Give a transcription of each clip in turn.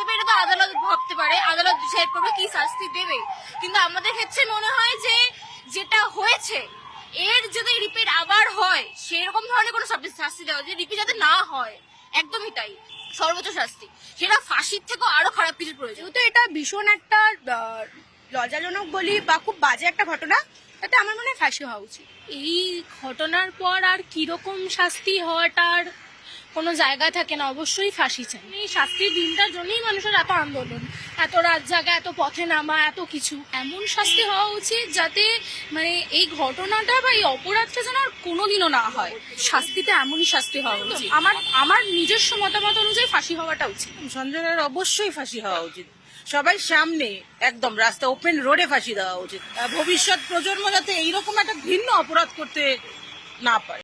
দেবে এটা তো আদালত ভাবতে পারে, আদালত ডিসাইড করবে কি শাস্তি দেবে। কিন্তু আমাদের ক্ষেত্রে মনে হয় যে যেটা হয়েছে এর যদি রিপিট আবার হয় সেরকম ধরনের কোনো শাস্তি দেওয়া, যে রিপিট যাতে না হয়, একদমই তাই, সর্বোচ্চ শাস্তি, সেটা ফাঁসির থেকেও আরো খারাপ কিছু প্রয়োজন। যেহেতু এটা ভীষণ একটা লজ্জাজনক বলি বা খুব বাজে একটা ঘটনা, তাতে আমার মনে হয় ফাঁসি হওয়া উচিত। এই ঘটনার পর আর কিরকম শাস্তি হওয়াটার কোনো জায়গা থাকে না, অবশ্যই ফাঁসি চাই। এই শাস্তির দিনটার জন্যই মানুষের এত আন্দোলন, এত রাত জাগা, এত পথে নামা, এত কিছু। এমন শাস্তি হওয়া উচিত যাতে মানে এই ঘটনাটা বা এই অপরাধটা যেন আর কোনোদিনও না হয়। শাস্তিটা এমনই শাস্তি হওয়া উচিত। আমার নিজস্ব মতামত অনুযায়ী ফাঁসি হওয়াটা উচিত। সঞ্জয়ের অবশ্যই ফাঁসি হওয়া উচিত, সবাই সামনে একদম রাস্তা ওপেন রোডে ফাঁসি দেওয়া উচিত। ভবিষ্যৎ প্রজন্ম যাতে এইরকম একটা ভিন্ন অপরাধ করতে না পারে।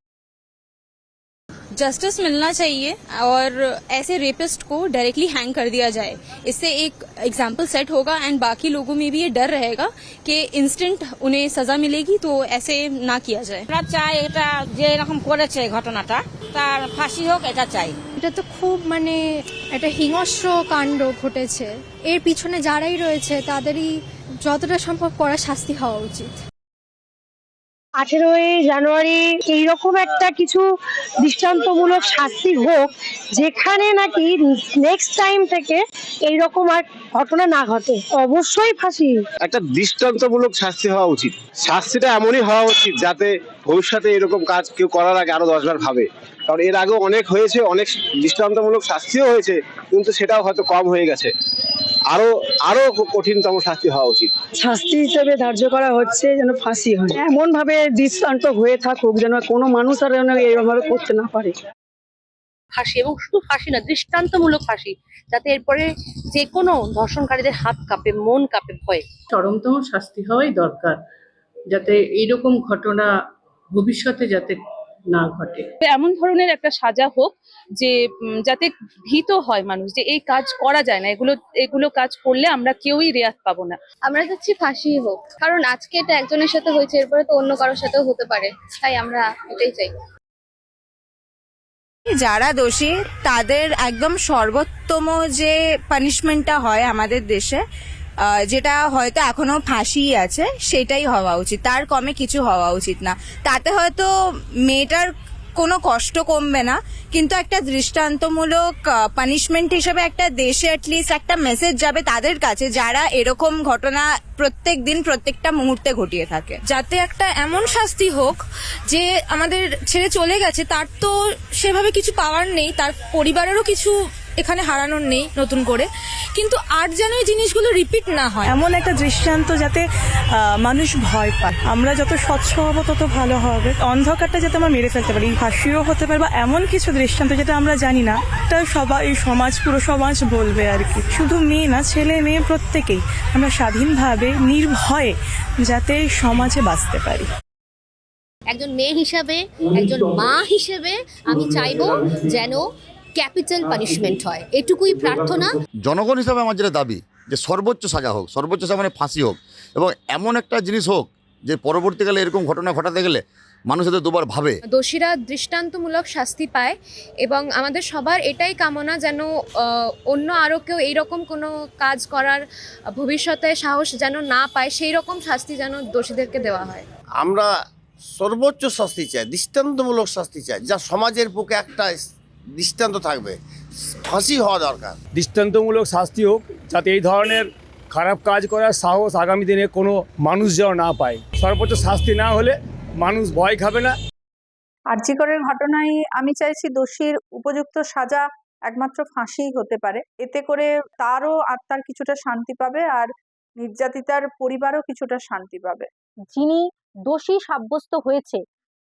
जस्टिस मिलना चाहिए और ऐसे रेपिस्ट को डायरेक्टली हैंग कर दिया जाए। इससे एक एग्जाम्पल सेट होगा एंड बाकी लोगों में भी ये डर रहेगा कि इंस्टेंट उन्हें सजा मिलेगी, तो ऐसे ना किया जाए। আমরা চাই এটা যে এরকম করেছে ঘটনাটা তার ফাঁসি হোক, এটা চাই। এটা তো খুব মানে একটা হিংস্র কাণ্ড ঘটেছে, এর পিছনে যারাই রয়েছে তাদেরই যতটা সম্ভব কড়া শাস্তি হওয়া উচিত। 18ই জানুয়ারি এইরকম একটা কিছু দৃষ্টান্তমূলক শাস্তি হোক, যেখানে নাকি নেক্সট টাইম থেকে এইরকম আর ঘটনা না ঘটে। অবশ্যই ফাঁসি, একটা দৃষ্টান্তমূলক শাস্তি হওয়া উচিত। শাস্তিটা এমনই হওয়া উচিত যাতে ভবিষ্যতে এরকম কাজ কেউ করার আগে আরো 10 বার ভাবে। কারণ এর আগেও অনেক হয়েছে, অনেক দৃষ্টান্তমূলক শাস্তিও হয়েছে, কিন্তু সেটাও হয়তো কম হয়ে গেছে। আরো আরো কঠিনতম শাস্তি হওয়া উচিত। শাস্তি হিসেবে ধার্য করা হচ্ছে যেন ফাঁসি হয়, এমন ভাবে দৃষ্টান্ত হয়ে থাকুক যেন কোনো মানুষ আর যেন এরকম ভাবে করতে না পারে। ফাঁসি, এবং শুধু ফাঁসি না, দৃষ্টান্তমূলক ফাঁসি, যাতে এরপরে যে কোনো ধর্ষণকারীদের হাত কাঁপে, মন কাঁপে ভয়ে। চরমতম শাস্তি হওয়াই দরকার, যাতে এইরকম ঘটনা ভবিষ্যতে যাতে না ঘটে। এমন ধরনের একটা সাজা হোক যে যাতে ভীত হয় মানুষ যে এই কাজ করা যায় না, এগুলো কাজ করলে আমরা কেউই রেয়াত পাবো না। আমরা চাচ্ছি ফাঁসি হোক, কারণ আজকে এটা একজনের সাথে হয়েছে, এরপরে তো অন্য কারোর সাথেও হতে পারে, তাই আমরা এটাই চাই। যারা দোষী তাদের একদম সর্বোত্তম যে পানিশমেন্টটা হয় আমাদের দেশে, যেটা হয়তো এখনো ফাঁসি আছে, সেটাই হওয়া উচিত, তার কমে কিছু হওয়া উচিত না। তাতে হয়তো মেয়েটার কোনো কষ্ট কমবে না, কিন্তু একটা দৃষ্টান্তমূলক পানিশমেন্ট হিসেবে একটা দেশে অ্যাটলিস্ট একটা মেসেজ যাবে তাদের কাছে যারা এরকম ঘটনা প্রত্যেক দিন প্রত্যেকটা মুহূর্তে ঘটিয়ে থাকে। যাতে একটা এমন শাস্তি হোক যে আমাদের ছেড়ে চলে গেছে, তার তো সেভাবে কিছু পাওয়ার নেই, তার পরিবারেরও কিছু এখানে হারানোর নেই নতুন করে, কিন্তু আর যেন এই জিনিসগুলো রিপিট না হয়। এমন একটা দৃষ্টান্ত যাতে মানুষ ভয় পায়। আমরা যত স্বচ্ছ হবো তত ভালো হবে। অন্ধকারটা যাতে আমরা মেরে ফেলতে পারি, ফাঁসিও হতে পারে বা এমন কিছু দৃষ্টান্ত যেটা আমরা জানি না, এটা সবাই, সমাজ, পুরো সমাজ বলবে আর কি। শুধু মেয়ে না, ছেলে মেয়ে প্রত্যেকেই আমরা স্বাধীনভাবে নির্ভয়ে যাতে সমাজে বাঁচতে পারি। একজন মেয়ে হিসাবে, একজন মা হিসেবে আমি চাইবো যেন ক্যাপিটাল পানিশমেন্ট হয়, এটুকুই প্রার্থনা। জনগণ হিসাবে আমার যেটা দাবি যে সর্বোচ্চ সাজা হোক, সর্বোচ্চ সাজা মানে ফাঁসি হোক, এবং এমন একটা জিনিস হোক যে পরবর্তীকালে এরকম ঘটনা ঘটাতে গেলে মানুষ হয়তো দুবার ভাবে। দোষীরা দৃষ্টান্তমূলক শাস্তি পায়, এবং আমাদের সবার এটাই কামনা যেন অন্য আরও কেউ এইরকম কোনো কাজ করার ভবিষ্যতে সাহস যেন না পায়, সেই রকম শাস্তি যেন দোষীদেরকে দেওয়া হয়। আমরা সর্বোচ্চ শাস্তি চাই, দৃষ্টান্তমূলক শাস্তি চাই, যা সমাজের পক্ষে একটা দৃষ্টান্ত থাকবে। ফাঁসি হওয়া দরকার। দৃষ্টান্তমূলক শাস্তি হোক, যাতে এই ধরনের খারাপ কাজ করার সাহস আগামী দিনে কোনো মানুষ যেন না পায়। সর্বোচ্চ শাস্তি না হলে মানুষ ভয় খাবে না। আরজিকরের ঘটনায় আমি চাইছি দোষীর উপযুক্ত সাজা একমাত্র ফাঁসিই হতে পারে। এতে করে তারও আত্মার কিছুটা শান্তি পাবে, আর নির্যাতিতার পরিবারও কিছুটা শান্তি পাবে। যিনি দোষী সাব্যস্ত হয়েছে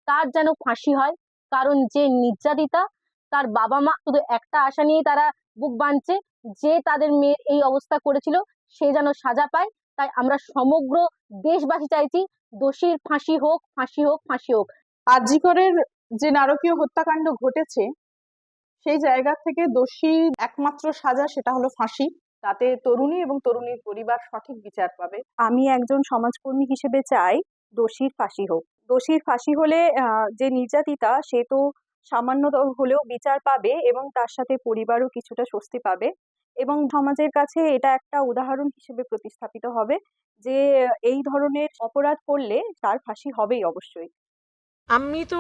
তার যেন ফাঁসি হয়, কারণ যে নির্যাতিতা তার বাবা মা শুধু একটা আশা নিয়ে তারা বুক বাঁধছে যে তাদের মেয়ের এই অবস্থা করেছিল সে যেন সাজা পায়। তাই আমরা সমগ্র দেশবাসী চাইছি দোষীর ফাঁসি হোক, ফাঁসি হোক, ফাঁসি হোক। আরজিকরের যে নারকীয় হত্যাকাণ্ড ঘটেছে, সেই জায়গা থেকে দোষী একমাত্র সাজা সেটা হলো ফাঁসি। তাতে তরুণী এবং তরুণীর পরিবার সঠিক বিচার পাবে। আমি একজন সমাজকর্মী হিসেবে চাই দোষীর ফাঁসি হোক। দোষীর ফাঁসি হলে যে নির্যাতিতা সে তো সামান্য হলেও বিচার পাবে এবং তার সাথে পরিবারও কিছুটা স্বস্তি পাবে এবং সমাজের কাছে এটা একটা উদাহরণ হিসেবে প্রতিস্থাপিত হবে যে এই ধরনের অপরাধ করলে তার ফাঁসি হবেই অবশ্যই। আমি তো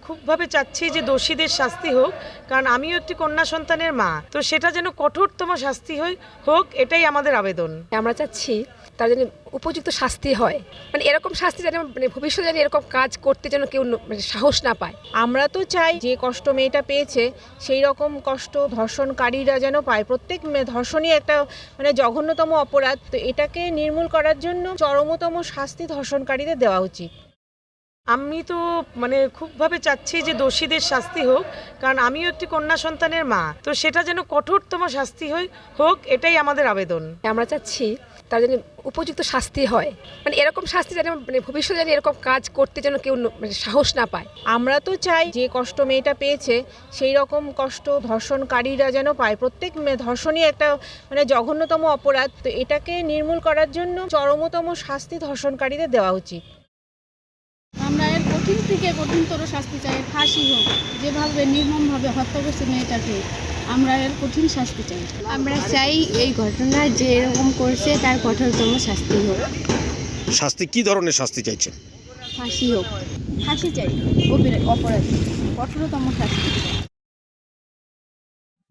খুবভাবে চাচ্ছি যে দোষীদের শাস্তি হোক, কারণ আমিও একটি কন্যা সন্তানের মা, তো সেটা যেন কঠোরতম শাস্তি হোক, এটাই আমাদের আবেদন। আমরা চাচ্ছি তার যেন উপযুক্ত শাস্তি হয়, এরকম শাস্তি যেন ভবিষ্যতে যেন এরকম কাজ করতে যেন কেউ সাহস না পায়। আমরা তো চাই যে কষ্ট মেয়েটা পেয়েছে সেই রকম কষ্ট ধর্ষণকারীরা যেন পায়। প্রত্যেক ধর্ষণই একটা জঘন্যতম অপরাধ, তো এটাকে নির্মূল করার জন্য চরমতম শাস্তি ধর্ষণকারীদের দেওয়া উচিত। আমি তো খুবভাবে চাচ্ছি যে দোষীদের শাস্তি হোক, কারণ আমিও একটি কন্যা সন্তানের মা, তো সেটা যেন কঠোরতম শাস্তি হোক, এটাই আমাদের আবেদন। আমরা চাচ্ছি তার যেন উপযুক্ত শাস্তি হয়, এরকম শাস্তি যেন ভবিষ্যতে যেন এরকম কাজ করতে যেন কেউ সাহস না পায়। আমরা তো চাই যে কষ্ট মেয়েটা পেয়েছে সেই রকম কষ্ট ধর্ষণকারীরা যেন পায়। প্রত্যেক ধর্ষণই একটা জঘন্যতম অপরাধ, তো এটাকে নির্মূল করার জন্য চরমতম শাস্তি ধর্ষণকারীদের দেওয়া উচিত। আমরা এর কঠিন থেকে কঠিনতর শাস্তি চাই, ফাঁসি হোক। যেভাবে নির্মমভাবে হত্যা করছে মেয়েটাকে, আমরা এর কঠিন শাস্তি চাই। আমরা চাই এই ঘটনা যে এরকম করছে তার কঠোরতম শাস্তি হোক। শাস্তি কি ধরনের শাস্তি চাইছেন? ফাঁসি হোক। ফাঁসি চাই অপরাধী, কঠোরতম শাস্তি।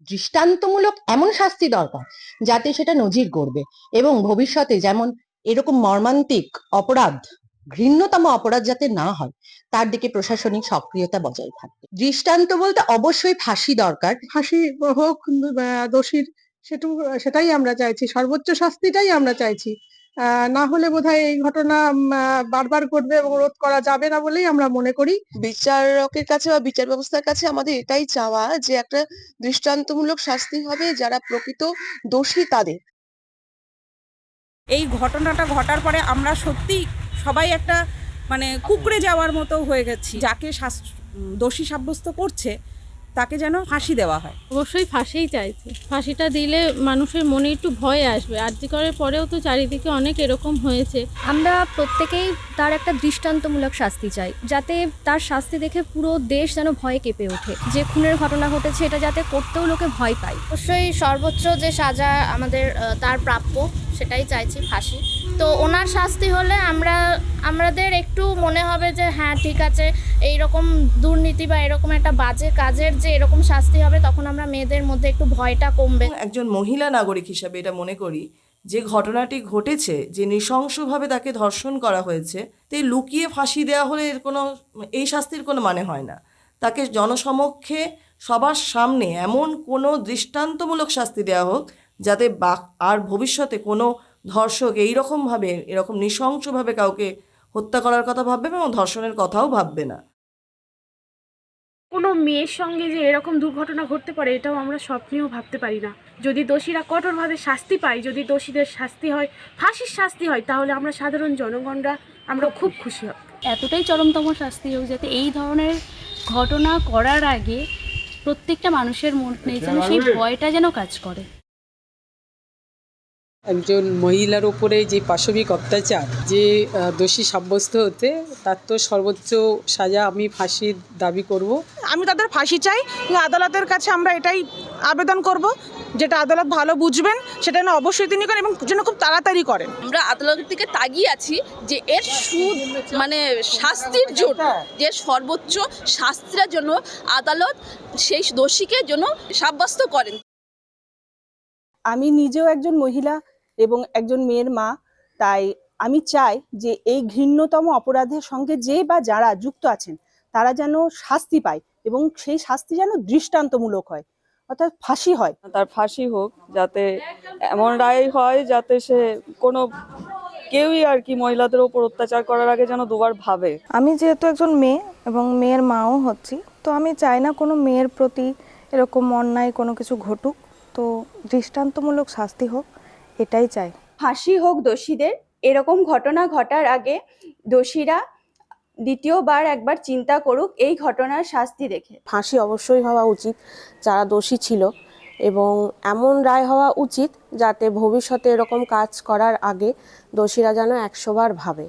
দৃষ্টান্তমূলক এমন শাস্তি দরকার যাতে সেটা নজির গড়বে এবং ভবিষ্যতে যেমন এরকম মর্মান্তিক অপরাধ, ঘৃণ্যতম অপরাধ যাতে না হয় তার দিকে প্রশাসনিক সক্রিয়তা বজায় থাকবে। দৃষ্টান্ত বলতে অবশ্যই ফাঁসি দরকার। ফাঁসি হোক দোষীর, সেটাই আমরা চাইছি, সর্বোচ্চ শাস্তিটাই আমরা চাইছি। না হলে বোধহয় এই ঘটনা বারবার ঘটবে এবং রোধ করা যাবে না বলেই আমরা মনে করি। বিচারকের কাছে বা বিচার ব্যবস্থার কাছে আমাদের এটাই চাওয়া যে একটা দৃষ্টান্তমূলক শাস্তি হবে যারা প্রকৃত দোষী তাদের। এই ঘটনাটা ঘটার পরে আমরা সত্যি সবাই একটা কুঁকড়ে যাওয়ার মতো হয়ে গেছি। যাকে দোষী সাব্যস্ত করছে তাকে যেন ফাঁসি দেওয়া হয়। অবশ্যই ফাঁসিই চাইছি। ফাঁসিটা দিলে মানুষের মনে একটু ভয় আসবে। আরজি করার পরেও তো চারিদিকে অনেক এরকম হয়েছে। আমরা প্রত্যেকেই তার একটা দৃষ্টান্তমূলক শাস্তি চাই, যাতে তার শাস্তি দেখে পুরো দেশ যেন ভয়ে কেঁপে ওঠে। যে খুনের ঘটনা ঘটেছে এটা যাতে করতেও লোকে ভয় পায়। অবশ্যই সর্বোচ্চ যে সাজা আমাদের তার প্রাপ্য সেটাই চাইছি, ফাঁসি। তো ওনার শাস্তি হলে আমাদের একটু মনে হবে যে হ্যাঁ ঠিক আছে, এইরকম দুর্নীতি বা এরকম একটা বাজে কাজের যে এরকম শাস্তি হবে, তখন আমরা মেয়েদের মধ্যে একটু ভয়টা কমবে। একজন মহিলা নাগরিক হিসাবে এটা মনে করি যে ঘটনাটি ঘটেছে, যে নৃশংসভাবে তাকে ধর্ষণ করা হয়েছে, তে লুকিয়ে ফাঁসি দেওয়া হলে এই শাস্তির কোনো মানে হয় না। তাকে জনসমক্ষে সবার সামনে এমন কোনো দৃষ্টান্তমূলক শাস্তি দেওয়া হোক যাতে আর ভবিষ্যতে কোনো ধর্ষক এরকম নৃশংসভাবে কাউকে হত্যা করার কথা ভাববে এবং ধর্ষণের কথাও ভাববে না। কোনো মেয়ের সঙ্গে যে এরকম দুর্ঘটনা ঘটতে পারে এটাও আমরা স্বপ্নেও ভাবতে পারি না। যদি দোষীরা কঠোরভাবে শাস্তি পায়, যদি দোষীদের শাস্তি হয়, ফাঁসির শাস্তি হয়, তাহলে আমরা সাধারণ জনগণরা আমরা খুব খুশি হব। এতটাই চরমতম শাস্তি হোক যাতে এই ধরনের ঘটনা করার আগে প্রত্যেকটা মানুষের মনে যেন সেই ভয়টা যেন কাজ করে। একজন মহিলার উপরে যে পাশবিক অত্যাচার, যে দোষী সাব্যস্ত হতে, তার তো সর্বোচ্চ সাজা আমি ফাঁসির দাবি করব। আমি তাদের ফাঁসি চাই। আদালতের কাছে আমরা এটাই আবেদন করব, যেটা আদালত ভালো বুঝবেন সেটা যেন অবশ্যই তিনি করেন এবং যেন খুব তাড়াতাড়ি করেন। আমরা আদালতের দিকে তাকিয়ে আছি যে এর শাস্তির জন্য, যে সর্বোচ্চ শাস্তির জন্য আদালত সেই দোষীকে জন্য সাব্যস্ত করেন। আমি নিজেও একজন মহিলা এবং একজন মেয়ের মা, তাই আমি চাই যে এই ঘৃণ্যতম অপরাধের সঙ্গে যে বা যারা যুক্ত আছেন তারা যেন শাস্তি পায় এবং সেই শাস্তি যেন দৃষ্টান্তমূলক হয়, অর্থাৎ ফাঁসি হয়। তার ফাঁসি হোক, যাতে এমন রায় হয় যাতে সে কোনো কেউই আর কি মহিলাদের ওপর অত্যাচার করার আগে যেন দুবার ভাবে। আমি যেহেতু একজন মেয়ে এবং মেয়ের মাও হচ্ছি, তো আমি চাই না কোনো মেয়ের প্রতি এরকম অন্যায় কোনো কিছু ঘটুক। তো দৃষ্টান্তমূলক শাস্তি হোক, এটাই চাই। ফাঁসি হোক দোষীদের। এরকম ঘটনা ঘটার আগে দোষীরা দ্বিতীয়বার একবার চিন্তা করুক এই ঘটনার শাস্তি দেখে। ফাঁসি অবশ্যই হওয়া উচিত যারা দোষী ছিল, এবং এমন রায় হওয়া উচিত যাতে ভবিষ্যতে এরকম কাজ করার আগে দোষীরা যেন 100 বার ভাবে।